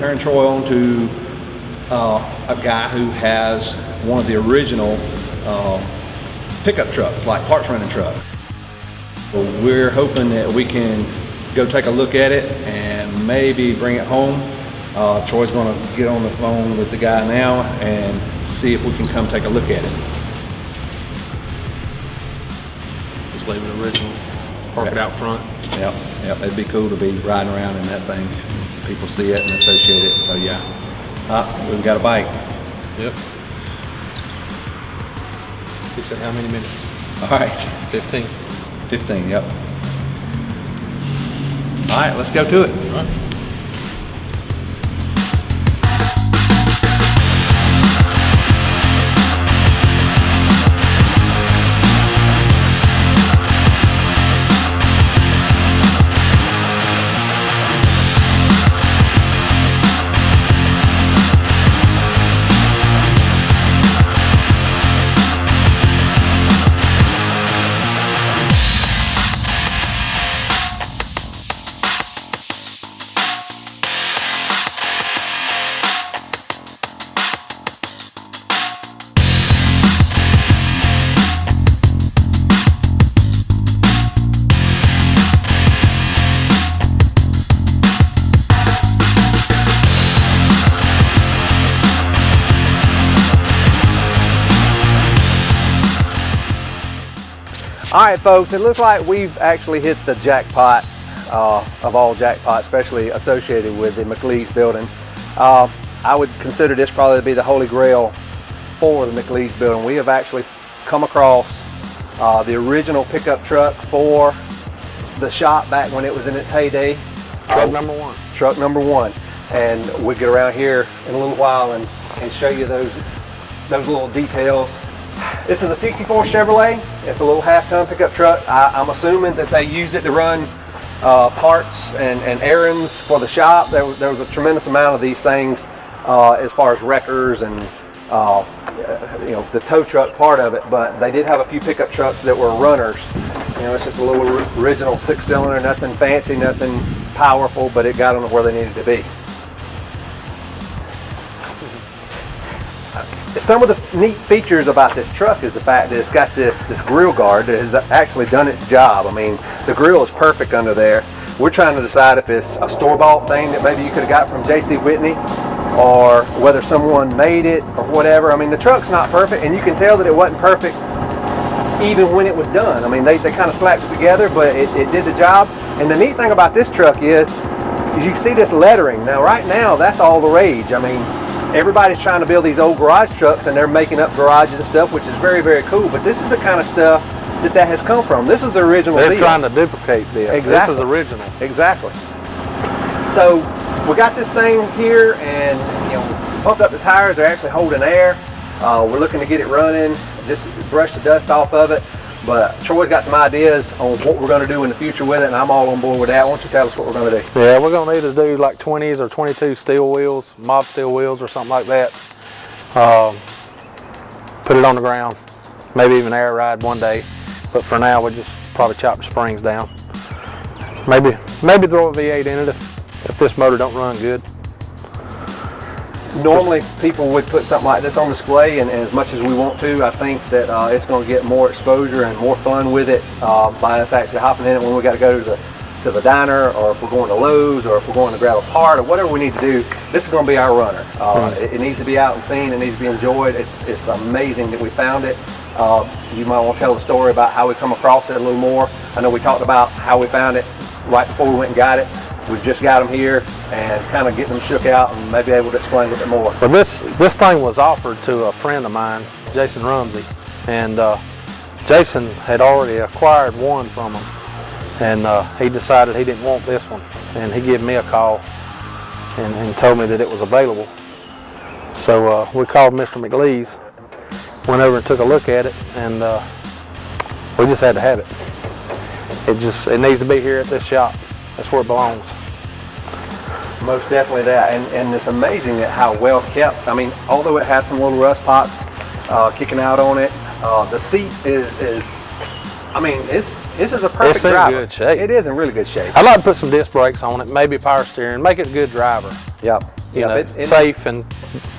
turn Troy on to a guy who has one of the original pickup trucks, like parts running truck. So we're hoping that we can go take a look at it and maybe bring it home. Troy's going to get on the phone with the guy now and see if we can come take a look at it. Just leave it original, park it out front. Yep, it'd be cool to be riding around in that thing. People see it and associate it, so yeah. We've got a bike. Yep. He said how many minutes? All right. 15. 15, yep. All right, let's go to it. All right. All right, folks, it looks like we've actually hit the jackpot of all jackpots, especially associated with the McLees building. I would consider this probably to be the holy grail for the McLees building. We have actually come across the original pickup truck for the shop back when it was in its heyday. Truck number one. Truck number one. And we'll get around here in a little while and show you those little details. This is a 64 Chevrolet. It's a little half-ton pickup truck. I'm assuming that they use it to run parts and errands for the shop. There was a tremendous amount of these things as far as wreckers and you know, the tow truck part of it. But they did have a few pickup trucks that were runners. You know, it's just a little original 6-cylinder, nothing fancy, nothing powerful, but it got them to where they needed to be. Some of the neat features about this truck is the fact that it's got this grill guard that has actually done its job. I mean, the grill is perfect under there. We're trying to decide if it's a store-bought thing that maybe you could have got from J.C. Whitney, or whether someone made it or whatever. I mean, the truck's not perfect, and you can tell that it wasn't perfect even when it was done. I mean, they kind of slapped it together, but it did the job. And the neat thing about this truck is you see this lettering. Now, right now, that's all the rage. I mean, everybody's trying to build these old garage trucks and they're making up garages and stuff, which is very, very cool. But this is the kind of stuff that has come from. This is the original deal. They're trying to duplicate this. Exactly. This is original. Exactly. So we got this thing here, and you know, pumped up the tires. They're actually holding air. We're looking to get it running, just brush the dust off of it. But Troy's got some ideas on what we're going to do in the future with it, and I'm all on board with that. Why don't you tell us what we're going to do? Yeah, we're going to either do like 20s or 22 steel wheels, mob steel wheels or something like that. Put it on the ground, maybe even air ride one day. But for now, we'll just probably chop the springs down. Maybe throw a V8 in it if this motor don't run good. Normally people would put something like this on display, and as much as we want to, I think that it's going to get more exposure and more fun with it by us actually hopping in it when we got to go to the diner, or if we're going to Lowe's, or if we're going to grab a part, or whatever we need to do. This is going to be our runner. It needs to be out and seen. It needs to be enjoyed. It's amazing that we found it. You might want to tell the story about how we come across it a little more. I know we talked about how we found it right before we went and got it. We've just got them here and kind of getting them shook out and maybe able to explain a little bit more. Well, this thing was offered to a friend of mine, Jason Rumsey, and Jason had already acquired one from him, and he decided he didn't want this one, and he gave me a call and told me that it was available. So we called Mr. McLees, went over and took a look at it, and we just had to have it. It needs to be here at this shop. That's where it belongs. Most definitely that, and it's amazing at how well kept. I mean, although it has some little rust pots kicking out on it, the seat is I mean, this is a perfect driver. It's in good shape. It is in really good shape. I'd like to put some disc brakes on it, maybe power steering, make it a good driver. Yep. you know, safe and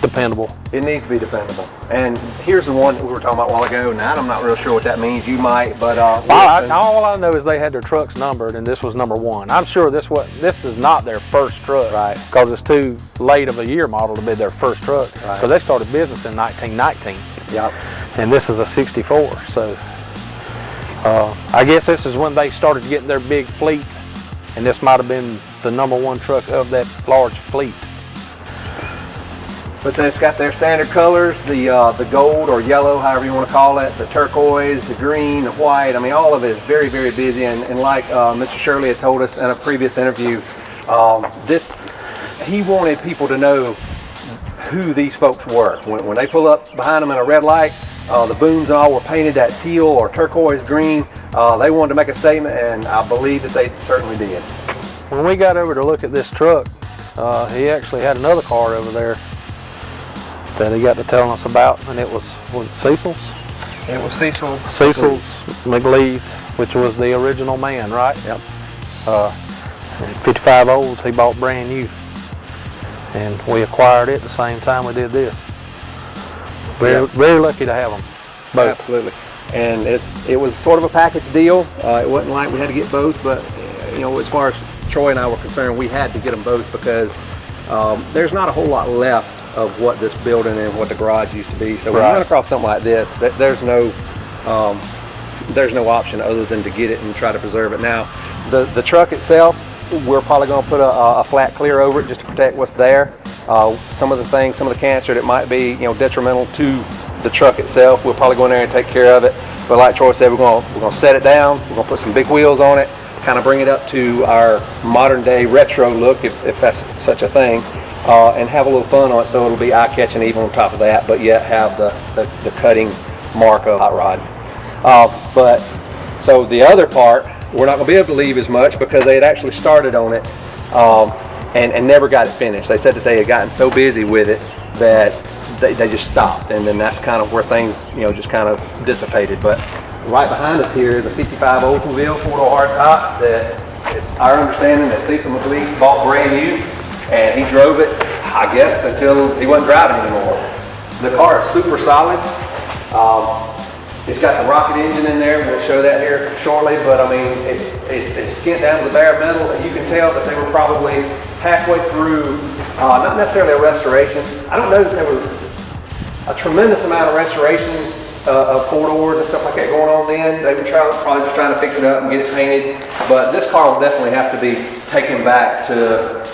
dependable. It needs to be dependable. And here's the one that we were talking about a while ago. Now I'm not real sure what that means. You might, but all I know is they had their trucks numbered, and this was number 1. I'm sure this is not their first truck, right? Because it's too late of a year model to be their first truck. Because they started business in 1919. Yep. And this is a '64, so I guess this is when they started getting their big fleet, and this might have been the number 1 truck of that large fleet. But it's got their standard colors, the gold or yellow, however you want to call it, the turquoise, the green, the white. I mean, all of it is very, very busy. And like Mr. Shirley had told us in a previous interview, he wanted people to know who these folks were. When they pull up behind them in a red light, the booms and all were painted that teal or turquoise green. They wanted to make a statement, and I believe that they certainly did. When we got over to look at this truck, he actually had another car over there that he got to telling us about, and it was Cecil's? It was Cecil. Cecil's McLees, which was the original man, right? Yep. 55 olds he bought brand new, and we acquired it the same time we did this. Very lucky to have them, both. Absolutely. And it was sort of a package deal. It wasn't like we had to get both, but you know, as far as Troy and I were concerned, we had to get them both because there's not a whole lot left of what this building and what the garage used to be. So when you run across something like this, there's no option other than to get it and try to preserve it. Now, the truck itself, we're probably going to put a flat clear over it just to protect what's there. Some of the cancer that might be, you know, detrimental to the truck itself, we'll probably go in there and take care of it. But like Troy said, we're going to set it down. We're going to put some big wheels on it, kind of bring it up to our modern day retro look, if that's such a thing, and have a little fun on it, so it'll be eye-catching even on top of that, but yet have the cutting mark of hot rod. But so the other part, we're not going to be able to leave as much because they had actually started on it and never got it finished. They said that they had gotten so busy with it that they just stopped, and then that's kind of where things, you know, just kind of dissipated. But right behind us here is a 55 Oldsmobile 4-door hardtop that it's our understanding that Cecil McLees bought brand new, and he drove it, I guess, until he wasn't driving anymore. The car is super solid. It's got the rocket engine in there. We'll show that here shortly, but I mean, it's skint down to the bare metal, and you can tell that they were probably halfway through, not necessarily a restoration. I don't know that there was a tremendous amount of restoration of 4-doors and stuff like that going on then. They were probably just trying to fix it up and get it painted, but this car will definitely have to be taken back to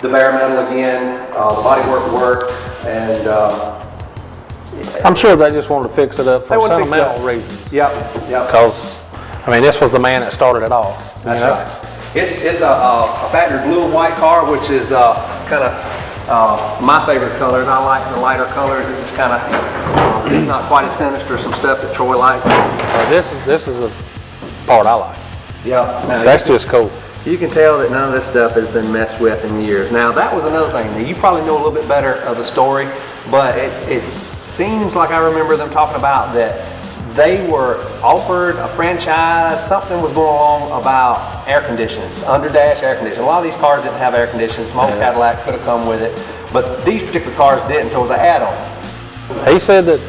the bare metal again. The bodywork worked, and I'm sure they just wanted to fix it up for sentimental reasons. Yep. Because, I mean, this was the man that started it all. That's right. It's a factory blue and white car, which is kind of my favorite colors. I like the lighter colors. It's kind of, it's not quite as sinister as some stuff that Troy liked. This is the part I like. Yeah. That's just cool. You can tell that none of this stuff has been messed with in years. Now, that was another thing. Now, you probably know a little bit better of the story, but it seems like I remember them talking about that they were offered a franchise. Something was going on about air conditionings, under-dash air conditioning. A lot of these cars didn't have air conditioning. Small Cadillac could have come with it, but these particular cars didn't, so it was an add-on. He said that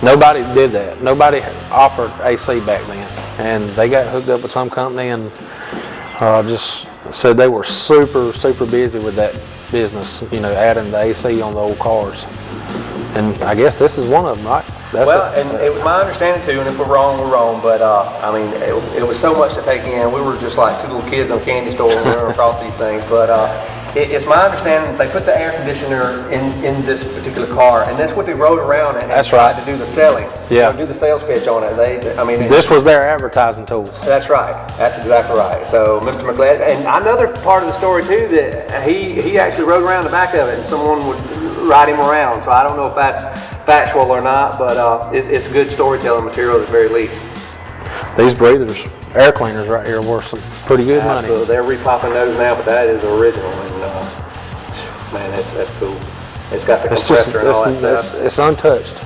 nobody did that. Nobody offered AC back then, and they got hooked up with some company and just said they were super busy with that business, you know, adding the AC on the old cars. And I guess this is one of them, right? And it was my understanding too, and if we're wrong, we're wrong, but I mean, it was so much to take in. We were just like two little kids on candy store running across these things, but it's my understanding that they put the air conditioner in this particular car, and that's what they rode around and tried to do the selling. Yeah. You know, do the sales pitch on it. This was their advertising tools. That's right. That's exactly right. So Mr. McLees, and another part of the story too, that he actually rode around the back of it, and someone would ride him around. So I don't know if that's factual or not, but it's good storytelling material at the very least. These breathers, air cleaners right here, worth some pretty good money. They're repopping those now, but that is original, and man, that's cool. It's got the compressor and all that stuff. It's untouched.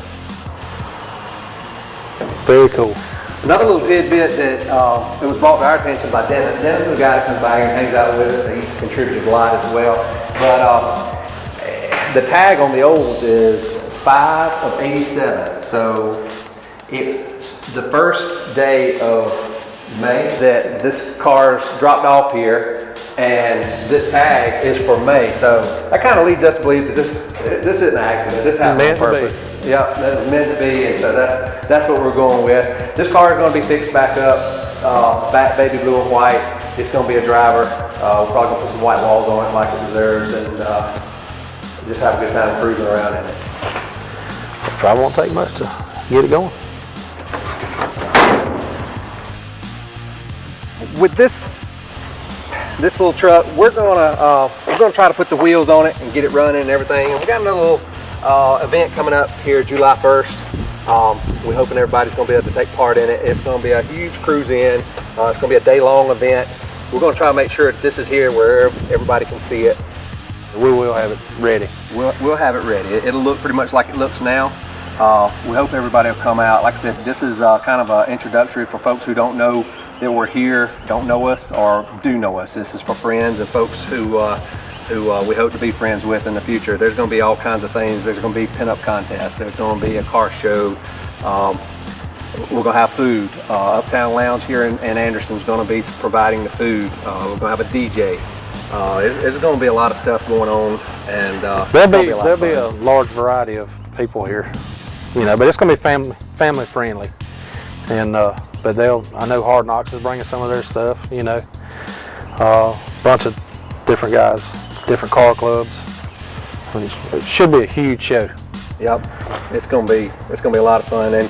Very cool. Another little tidbit that it was brought to our attention by Dennis. Dennis is the guy that comes by here and hangs out with us. He's contributed a lot as well. But the tag on the old is 5 of 87. So it's the first day of May that this car's dropped off here, and this tag is for May. So that kind of leads us to believe that this isn't an accident. This happened on purpose. Yep, that was meant to be, and so that's what we're going with. This car is going to be fixed back up, back baby blue and white. It's going to be a driver. We're probably going to put some white walls on it like it deserves, and just have a good time cruising around in it. Probably won't take much to get it going. With this little truck, we're gonna try to put the wheels on it and get it running and everything. And we got another little event coming up here July 1st. We're hoping everybody's gonna be able to take part in it. It's gonna be a huge cruise in. It's gonna be a day-long event. We're gonna try to make sure that this is here where everybody can see it. We will have it ready. We'll have it ready. It'll look pretty much like it looks now. We hope everybody will come out. Like I said, this is kind of an introductory for folks who don't know that we're here, don't know us, or do know us. This is for friends and folks who we hope to be friends with in the future. There's going to be all kinds of things. There's going to be pinup contests. There's going to be a car show. We're going to have food. Uptown Lounge here in Anderson's going to be providing the food. We're going to have a DJ. There's going to be a lot of stuff going on, and there'll be a large variety of people here, you know. But it's going to be family friendly, and but I know Hard Knocks is bringing some of their stuff, you know. Bunch of different guys, different car clubs. It should be a huge show. Yep, it's gonna be a lot of fun. And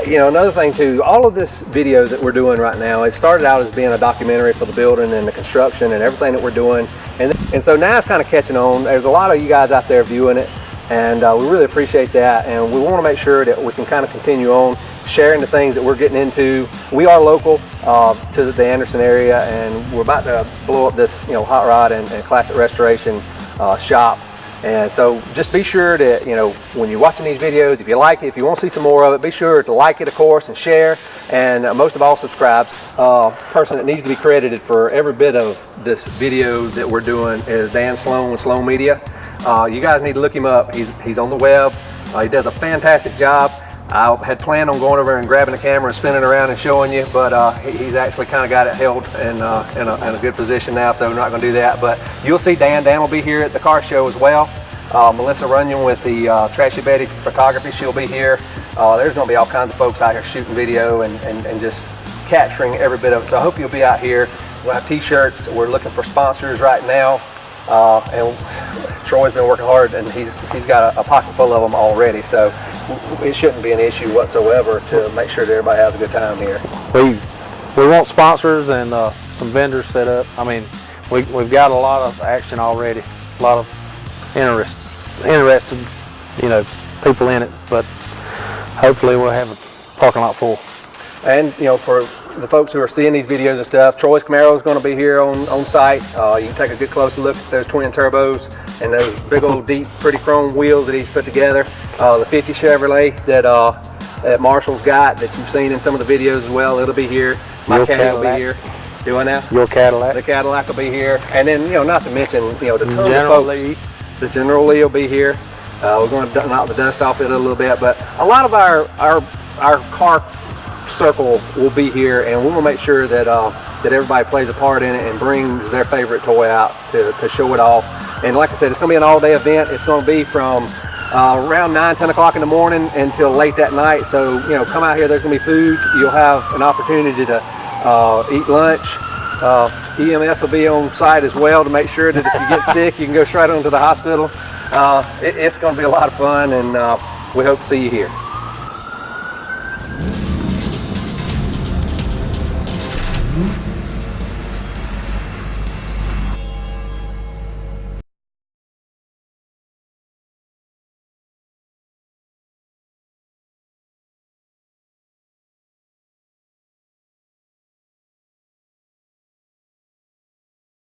you know, another thing too, all of this video that we're doing right now, it started out as being a documentary for the building and the construction and everything that we're doing, and so now it's kind of catching on. There's a lot of you guys out there viewing it, and we really appreciate that. And we want to make sure that we can kind of continue on sharing the things that we're getting into. We are local to the Anderson area, and we're about to blow up this, you know, hot rod and classic restoration shop. And so just be sure that, you know, when you're watching these videos, if you like it, if you want to see some more of it, be sure to like it, of course, and share, and most of all, subscribe. Person that needs to be credited for every bit of this video that we're doing is Dan Sloan with Sloan Media. You guys need to look him up. He's on the web. He does a fantastic job. I had planned on going over and grabbing the camera and spinning around and showing you, but he's actually kind of got it held in a good position now, so we're not going to do that. But you'll see Dan. Dan will be here at the car show as well. Melissa Runyon with the Trashy Betty Photography, she'll be here. There's going to be all kinds of folks out here shooting video and just capturing every bit of it. So I hope you'll be out here. We'll have t-shirts. We're looking for sponsors right now. And Troy's been working hard, and he's got a pocket full of them already, so it shouldn't be an issue whatsoever to make sure that everybody has a good time here. We want sponsors and some vendors set up. I mean, we've got a lot of action already, a lot of interested, you know, people in it, but hopefully we'll have a parking lot full. And you know, for the folks who are seeing these videos and stuff, Troy's Camaro is going to be here on site. You can take a good closer look at those twin turbos and those big old deep pretty chrome wheels that he's put together. The 50 Chevrolet that Marshall's got that you've seen in some of the videos as well, it'll be here. My Caddy will be here. Do I now? Your Cadillac. The Cadillac will be here. And then, you know, not to mention, you know, the General Lee. The General Lee will be here. We're going to knock the dust off it a little bit, but a lot of our car circle will be here, and we will make sure that that everybody plays a part in it and brings their favorite toy out to show it off. And like I said, it's going to be an all-day event. It's going to be from around 9-10 o'clock in the morning until late that night. So, you know, come out here. There's going to be food. You'll have an opportunity to eat lunch. EMS will be on site as well to make sure that if you get sick, you can go straight on to the hospital. It's going to be a lot of fun, and we hope to see you here.